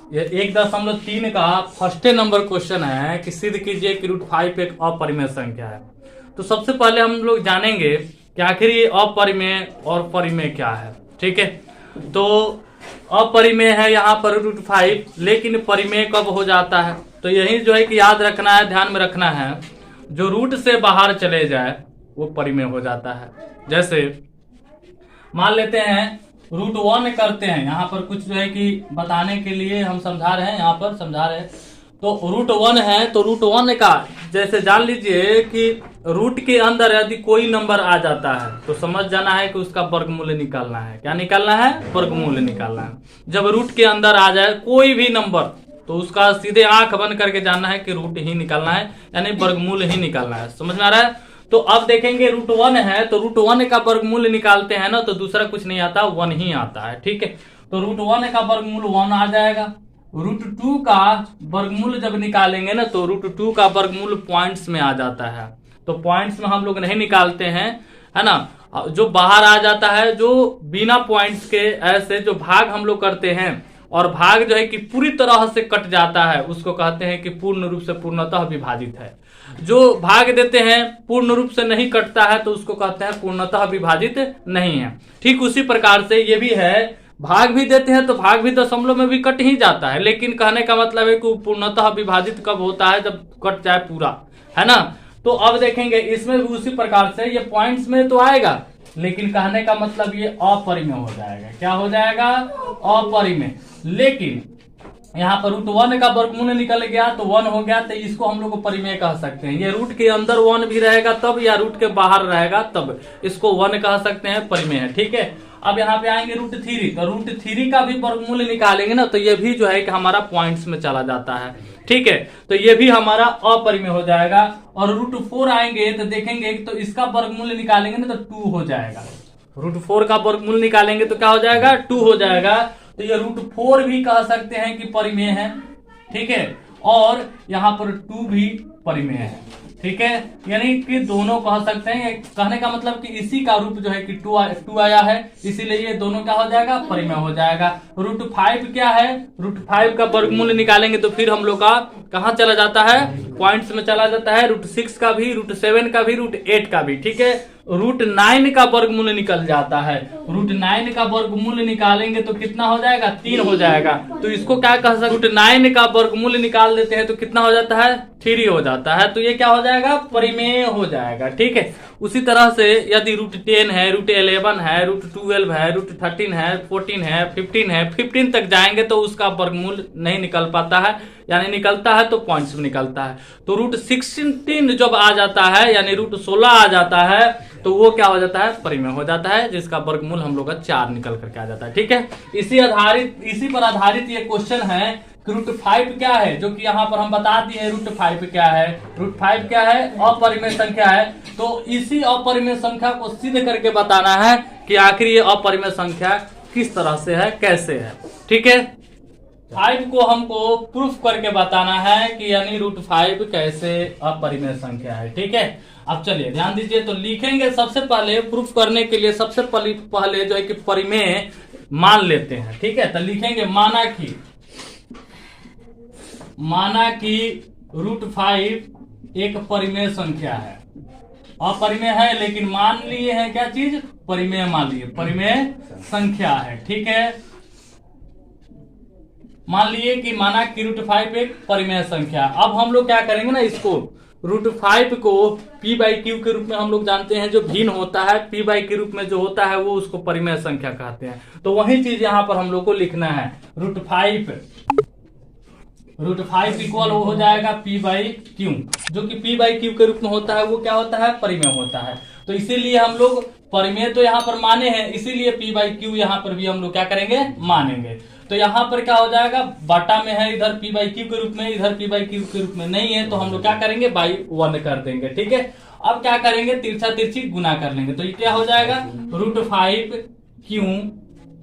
ये 1.3 का first number question है कि सिद्ध कीजिए कि √5 एक अपरिमेय संख्या है। तो सबसे पहले हम लोग जानेंगे कि आखिर ये अपरिमेय और परिमेय क्या है। ठीक है, तो अपरिमेय है यहाँ पर √5, लेकिन परिमेय कब हो जाता है? तो यही जो है कि याद रखना है, ध्यान में रखना है, जो रूट से बाहर चले जाए वो परिमेय हो जाता है। जैसे मान लेते हैं √1 करते हैं, यहाँ पर कुछ जो है कि बताने के लिए हम समझा रहे हैं, यहाँ पर समझा रहे हैं। तो √1 है, तो √1 का जैसे जान लीजिए कि रूट के अंदर यदि कोई नंबर आ जाता है तो समझ जाना है कि उसका वर्गमूल निकालना है। क्या निकालना है? वर्गमूल निकालना है। जब रूट के अंदर आ जाए कोई भी नंबर तो उसका सीधे आंख बंद करके जानना है कि रूट ही निकालना है, यानी वर्गमूल ही निकालना है। समझ में आ रहा है? तो अब देखेंगे √1 है, तो √1 का वर्गमूल निकालते हैं ना, तो दूसरा कुछ नहीं आता, 1 ही आता है। ठीक है, तो √1 का वर्गमूल 1 आ जाएगा। √2 का वर्गमूल जब निकालेंगे ना, तो √2 का वर्गमूल पॉइंट्स में आ जाता है। तो पॉइंट्स में हम लोग नहीं निकालते हैं, है ना, जो बाहर आ जाता है, जो बिना पॉइंट्स के ऐसे जो भाग हम लोग करते हैं और भाग जो है कि पूरी तरह से कट जाता है, उसको कहते हैं कि पूर्ण रूप से पूर्णतः विभाजित है। जो भाग देते हैं पूर्ण रूप से नहीं कटता है तो उसको कहते हैं पूर्णतः विभाजित नहीं है। ठीक उसी प्रकार से ये भी है, भाग भी देते हैं तो भाग भी दशमलव में भी कट ही जाता है, लेकिन कहने का मतलब है कि पूर्णतः विभाजित कब होता है? जब कट जाए पूरा, है ना। तो अब देखेंगे इसमें भी उसी प्रकार से ये पॉइंट्स में तो आएगा, लेकिन कहने का मतलब ये अपरिमेय हो जाएगा। क्या हो जाएगा? अपरिमेय। लेकिन यहाँ पर √1 का वर्गमूल निकल गया तो 1 हो गया, तो इसको हम लोग परिमेय कह सकते हैं। ये रूट के अंदर 1 भी रहेगा तब, या रूट के बाहर रहेगा तब, इसको 1 कह सकते हैं, परिमेय है। ठीक है, अब यहाँ पे आएंगे √3, तो √3 का भी वर्गमूल निकालेंगे ना, तो ये भी जो है कि हमारा पॉइंट्स में चला जाता है। ठीक है, तो ये भी हमारा अपरिमेय हो जाएगा। और √4 आएंगे तो देखेंगे, तो इसका वर्गमूल निकालेंगे ना तो 2 हो जाएगा। √4 का वर्गमूल निकालेंगे तो क्या हो जाएगा? 2 हो जाएगा। तो ये √4 भी कह सकते हैं कि परिमेय है। ठीक है, और यहाँ पर 2 भी परिमेय है। ठीक है, यानी कि दोनों कह सकते हैं। कहने का मतलब कि इसी का रूप जो है कि 2 आया है, इसीलिए ये दोनों क्या हो जाएगा? परिमेय हो जाएगा। √5 क्या है? √5 का वर्गमूल निकालेंगे तो फिर हम लोग का कहाँ चला जाता है? पॉइंट्स में चला जाता है। √6 का भी, √7 का भी, √8 का भी। ठीक है, √9 का वर्गमूल निकल जाता है। √9 का वर्गमूल निकालेंगे तो कितना हो जाएगा? 3 हो जाएगा। तो इसको क्या कह सकते? √9 का वर्गमूल निकाल देते हैं तो कितना हो जाता है? 3 हो जाता है। तो ये क्या हो जाएगा? परिमेय हो जाएगा। ठीक है, उसी तरह से यदि √10 है, √11 है, √12 है, √13 है, 14 है, 15 है, 15 तक जाएंगे तो उसका वर्गमूल नहीं निकल पाता है, यानी निकलता है तो पॉइंट्स में निकलता है। तो √16 जब आ जाता है, यानी √16 आ जाता है, तो वो क्या हो जाता है? परिमेय हो जाता है, जिसका वर्गमूल हम लोग का 4 निकल करके आ जाता है। ठीक है, इसी पर आधारित ये क्वेश्चन है कि √5 क्या है, जो कि यहाँ पर हम बता दिए √5 क्या है। √5 क्या है? अपरिमेय संख्या है। तो इसी अपरिमेय संख्या को सिद्ध करके बताना है कि आखिर ये अपरिमेय संख्या किस तरह से है, कैसे है। ठीक है, 5 को हमको प्रूफ करके बताना है कि यानी √5 कैसे अपरिमेय संख्या है। ठीक है, अब चलिए ध्यान दीजिए। तो लिखेंगे सबसे पहले, प्रूफ करने के लिए सबसे पहले जो है कि परिमेय मान लेते हैं। ठीक है, तो लिखेंगे माना कि √5 एक परिमेय संख्या है। अपरिमेय है लेकिन मान लिए हैं क्या चीज? परिमेय मान लिए, परिमेय संख्या है। ठीक है, मान लिए कि माना कि √5 एक परिमेय संख्या। अब हम लोग क्या करेंगे ना, इसको √5 को p/q के रूप में हम लोग जानते हैं, जो भिन्न होता है p के रूप में जो होता है वो उसको परिमेय संख्या कहते हैं। तो वही चीज यहाँ पर हम लोग को लिखना है। √5 इक्वल हो जाएगा p/q, जो कि p/q के रूप में होता है, वो क्या होता है? परिमेय होता है। तो इसीलिए हम लोग परिमेय तो यहाँ पर माने हैं, इसीलिए p/q यहाँ पर भी हम लोग क्या करेंगे? मानेंगे। तो यहाँ पर क्या हो जाएगा? बाटा में है, इधर p/q के रूप में, इधर p/q के रूप में नहीं है, तो हम लोग क्या करेंगे? /1 कर देंगे। ठीक है, अब क्या करेंगे? तिरछा तिरछी गुना कर लेंगे, तो ये क्या हो जाएगा? √5q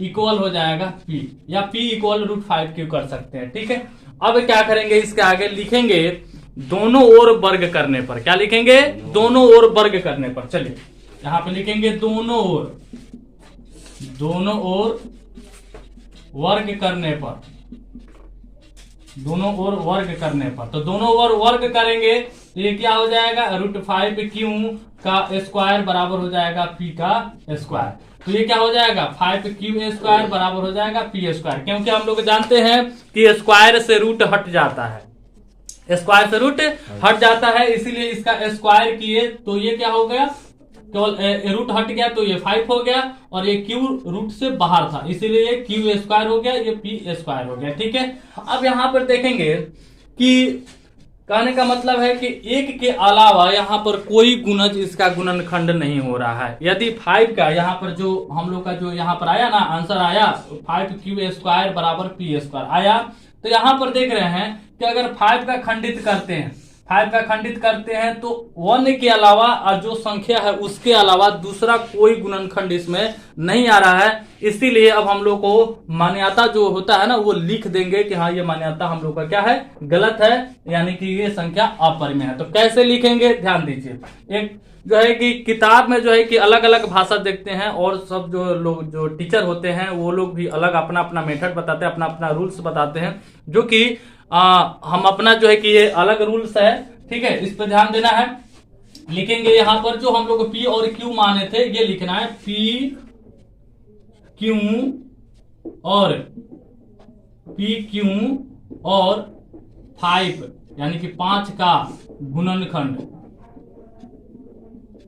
इक्वल हो जाएगा p, या p इक्वल √5q कर सकते हैं। ठीक है, अब क्या करेंगे? इसके आगे लिखेंगे दोनों ओर वर्ग करने पर। क्या लिखेंगे? दोनों ओर वर्ग करने पर। चलिए यहाँ पे लिखेंगे दोनों ओर वर्ग करने पर। दोनों ओर वर्ग करने पर, तो दोनों ओर वर्ग करेंगे तो ये क्या हो जाएगा, √5q का स्क्वायर बराबर हो जाएगा p का स्क्वायर। तो ये क्या हो जाएगा, 5q स्क्वायर बराबर हो जाएगा p स्क्वायर, क्योंकि हम लोग जानते हैं कि स्क्वायर से रूट हट जाता है, स्क्वायर से रूट हट जाता है, इसीलिए इसका स्क्वायर किए तो ये क्या हो गया, केवल रूट हट गया तो ये 5 हो गया, और ये q रूट से बाहर था इसीलिए ये q स्क्वायर हो गया, ये p स्क्वायर हो गया। ठीक है, अब यहां पर देखेंगे कि कहने का मतलब है कि एक के अलावा यहाँ पर कोई गुणज इसका गुणनखंड नहीं हो रहा है। यदि 5 का यहाँ पर जो हम लोग का जो यहाँ पर आया ना आंसर आया 5q स्क्वायर बराबर p स्क्वायर आया, तो यहाँ पर देख रहे हैं कि अगर 5 का खंडित करते हैं, 5 का खंडित करते हैं तो 1 के अलावा जो संख्या है उसके अलावा दूसरा कोई गुणनखंड इसमें नहीं आ रहा है, इसीलिए अब हम लोग को मान्यता जो होता है ना वो लिख देंगे कि हाँ ये मान्यता हम लोग का क्या है, गलत है, यानी कि ये संख्या अपरिमेय है। तो कैसे लिखेंगे ध्यान दीजिए, एक जो है कि किताब में जो है कि अलग अलग भाषा देखते हैं, और सब जो लोग जो टीचर होते हैं वो लोग भी अलग अपना अपना मेथड बताते हैं, अपना अपना रूल्स बताते हैं, जो कि हम अपना जो है कि ये अलग रूल्स है। ठीक है, इस पर ध्यान देना है। लिखेंगे यहाँ पर जो हम लोग p और q माने थे ये लिखना है, p q और और 5 यानी कि 5 का गुणनखंड,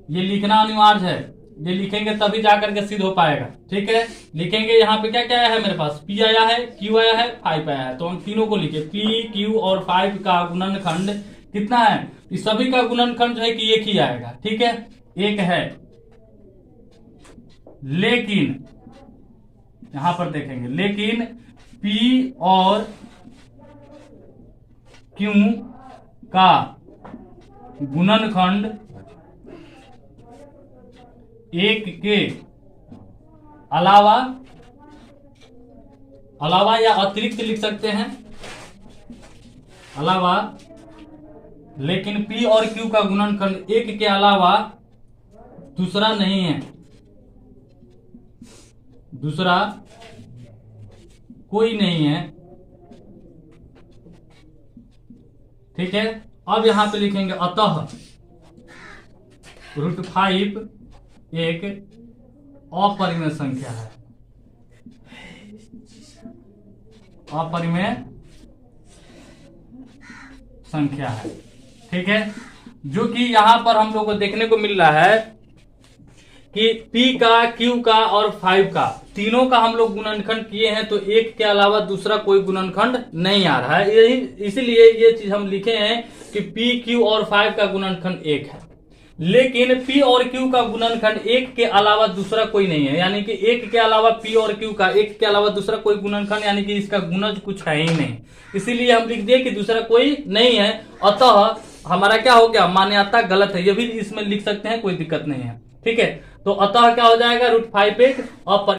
ये लिखना अनिवार्य है, ये लिखेंगे तभी जाकर के सिद्ध हो पाएगा। ठीक है, लिखेंगे यहाँ पे क्या क्या आया है, मेरे पास p आया है, q आया है, 5 आया है, तो हम तीनों को लिखे, p q और 5 का गुणनखंड कितना है, इस सभी का गुणनखंड जो है कि एक ही आएगा। ठीक है, एक है, लेकिन यहां पर देखेंगे, लेकिन p और q का गुणनखंड एक के अलावा या अतिरिक्त लिख सकते हैं, अलावा, लेकिन p और q का गुणनखंड एक के अलावा दूसरा नहीं है, दूसरा कोई नहीं है। ठीक है, अब यहां पे लिखेंगे अतः √5 एक अपरिमेय संख्या है, अपरिमेय संख्या है। ठीक है, जो कि यहां पर हम लोग को देखने को मिल रहा है कि p का, q का और 5 का तीनों का हम लोग गुणनखंड किए हैं, तो एक के अलावा दूसरा कोई गुणनखंड नहीं आ रहा है, यही इसीलिए ये चीज हम लिखे हैं कि p, q और 5 का गुणनखंड एक है, लेकिन p और q का गुणनखंड एक के अलावा दूसरा कोई नहीं है, यानी कि एक के अलावा p और q का एक के अलावा दूसरा कोई गुणनखंड, यानी कि इसका गुणज कुछ है ही नहीं, इसीलिए हम लिख दिए कि दूसरा कोई नहीं है, अतः हमारा क्या हो गया, मान्यता गलत है, ये भी इसमें लिख सकते हैं, कोई दिक्कत नहीं है। ठीक है, तो अतः क्या हो जाएगा, √5 एक